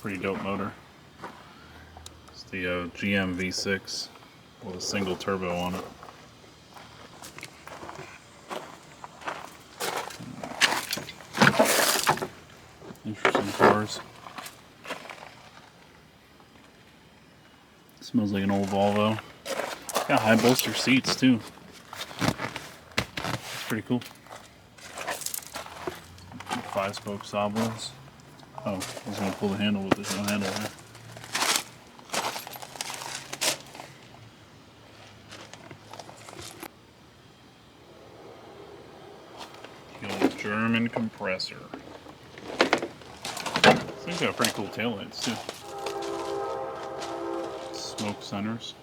Pretty dope motor. It's the GM V6 with a single turbo on it. Interesting cars. Smells like an old Volvo. Got high bolster seats too. It's pretty cool. 5-spoke Saab wheels. Oh, I was going to pull the handle, but there's no handle there. The old German compressor. This thing's got pretty cool taillights too. Smoke centers.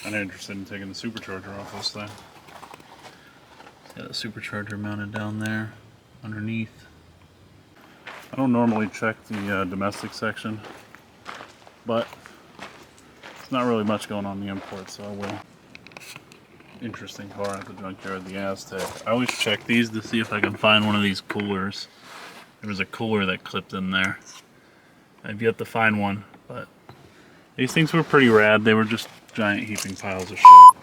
I'm interested in taking the supercharger off this thing. Got a supercharger mounted down there underneath. I don't normally check the domestic section, but it's not really much going on in the import, so I will. Interesting car at the junkyard, the Aztek. I always check these to see if I can find one of these coolers. There was a cooler that clipped in there. I've yet to find one, but these things were pretty rad. They were just giant heaping piles of shit.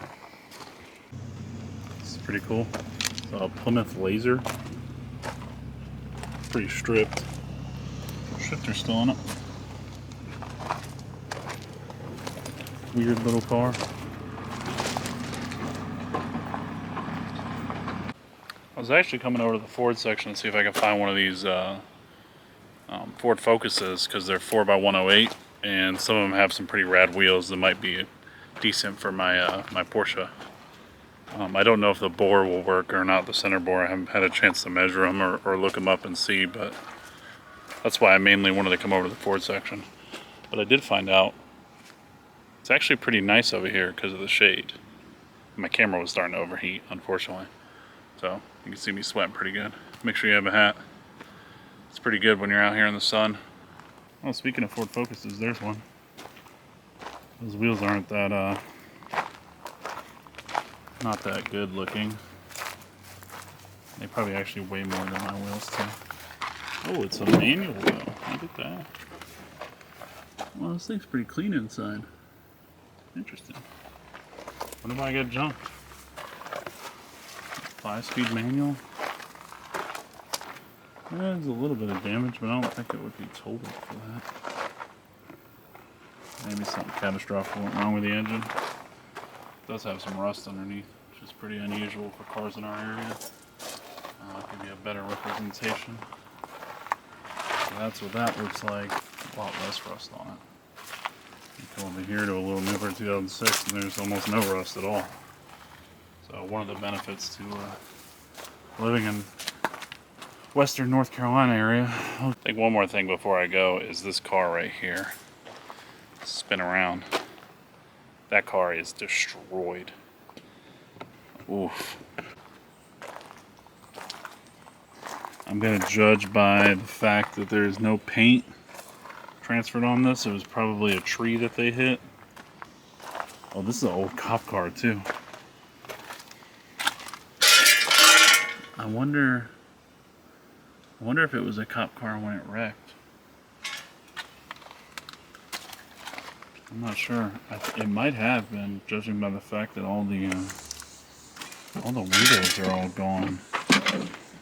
This is pretty cool. It's a Plymouth Laser. Pretty stripped. Shifter's still on it. Weird little car. I was actually coming over to the Ford section to see if I could find one of these Ford Focuses, because they're 4x108 and some of them have some pretty rad wheels that might be decent for my my Porsche. I don't know if the bore will work or not, the center bore. I haven't had a chance to measure them or look them up and see, but that's why I mainly wanted to come over to the Ford section. But I did find out it's actually pretty nice over here because of the shade. My camera was starting to overheat, unfortunately. So you can see me sweating pretty good. Make sure you have a hat. It's pretty good when you're out here in the sun. Oh, speaking of Ford Focuses, there's one. Those wheels aren't that not that good looking. They probably actually weigh more than my wheels too. Oh, it's a manual though. Look at that. Well, this thing's pretty clean inside. Interesting. What if I get junked? 5-speed manual. There's a little bit of damage, but I don't think it would be totaled for that. Maybe something catastrophic went wrong with the engine. It does have some rust underneath, which is pretty unusual for cars in our area. Give you a better representation. So that's what that looks like. A lot less rust on it. You come over here to a little newer 2006 and there's almost no rust at all. So one of the benefits to living in Western North Carolina area. I think one more thing before I go is this car right here. Spin around. That car is destroyed. Oof. I'm gonna judge by the fact that there's no paint transferred on this. It was probably a tree that they hit. Oh, this is an old cop car too. I wonder if it was a cop car when it wrecked. I'm not sure. It might have been, judging by the fact that all the windows are all gone.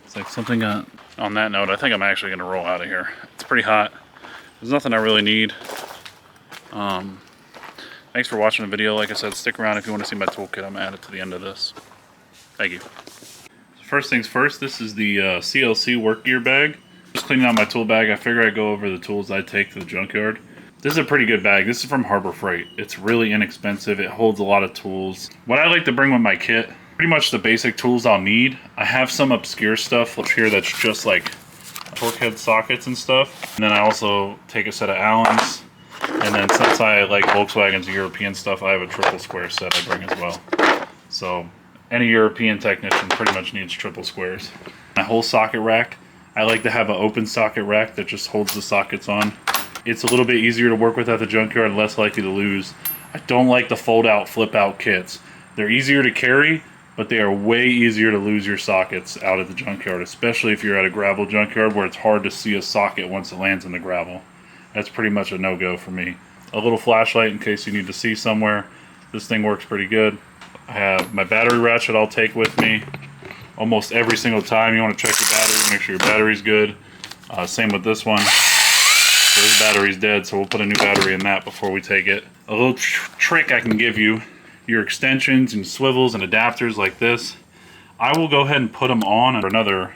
It's like something got... On that note, I think I'm actually going to roll out of here. It's pretty hot. There's nothing I really need. Thanks for watching the video. Like I said, stick around if you want to see my toolkit. I'm going to add it to the end of this. Thank you. First things first, this is the CLC work gear bag. Just cleaning out my tool bag. I figure I'd go over the tools I take to the junkyard. This is a pretty good bag. This is from Harbor Freight. It's really inexpensive. It holds a lot of tools. What I like to bring with my kit, pretty much the basic tools I'll need. I have some obscure stuff here that's just like torque head sockets and stuff. And then I also take a set of Allens, And then since I like Volkswagen's European stuff, I have a triple square set I bring as well. So any European technician pretty much needs triple squares. My whole socket rack, I like to have an open socket rack that just holds the sockets on. It's a little bit easier to work with at the junkyard, less likely to lose. I don't like the fold out, flip out kits. They're easier to carry, but they are way easier to lose your sockets out at the junkyard, especially if you're at a gravel junkyard where it's hard to see a socket once it lands in the gravel. That's pretty much a no-go for me. A little flashlight in case you need to see somewhere. This thing works pretty good. I have my battery ratchet I'll take with me almost every single time. You want to check your battery, make sure your battery's good. Same with this one. This battery's dead, so we'll put a new battery in that before we take it. A little trick I can give you, your extensions and swivels and adapters like this, I will go ahead and put them on another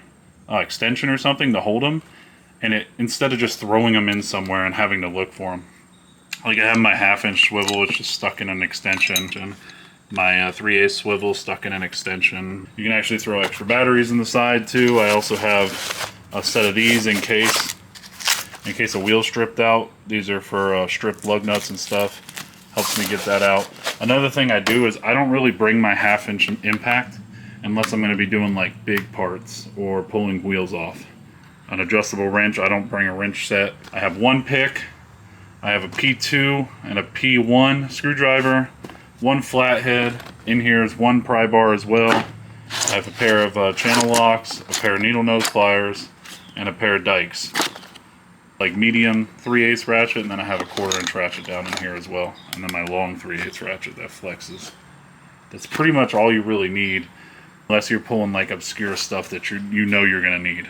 extension or something to hold them, and instead of just throwing them in somewhere and having to look for them. Like I have my 1/2-inch swivel, it's just stuck in an extension. My 3/8 swivel stuck in an extension. You can actually throw extra batteries in the side too. I also have a set of these in case a wheel's stripped out. These are for stripped lug nuts and stuff. Helps me get that out. Another thing I do is I don't really bring my 1/2-inch impact unless I'm going to be doing like big parts or pulling wheels off. An adjustable wrench, I don't bring a wrench set. I have one pick. I have a P2 and a P1 screwdriver, one flathead. In here is one pry bar as well. I have a pair of channel locks, a pair of needle nose pliers, and a pair of dikes. Like medium 3/8 ratchet, and then I have a 1/4-inch ratchet down in here as well. And then my long 3/8 ratchet that flexes. That's pretty much all you really need, unless you're pulling like obscure stuff that you know you're gonna need.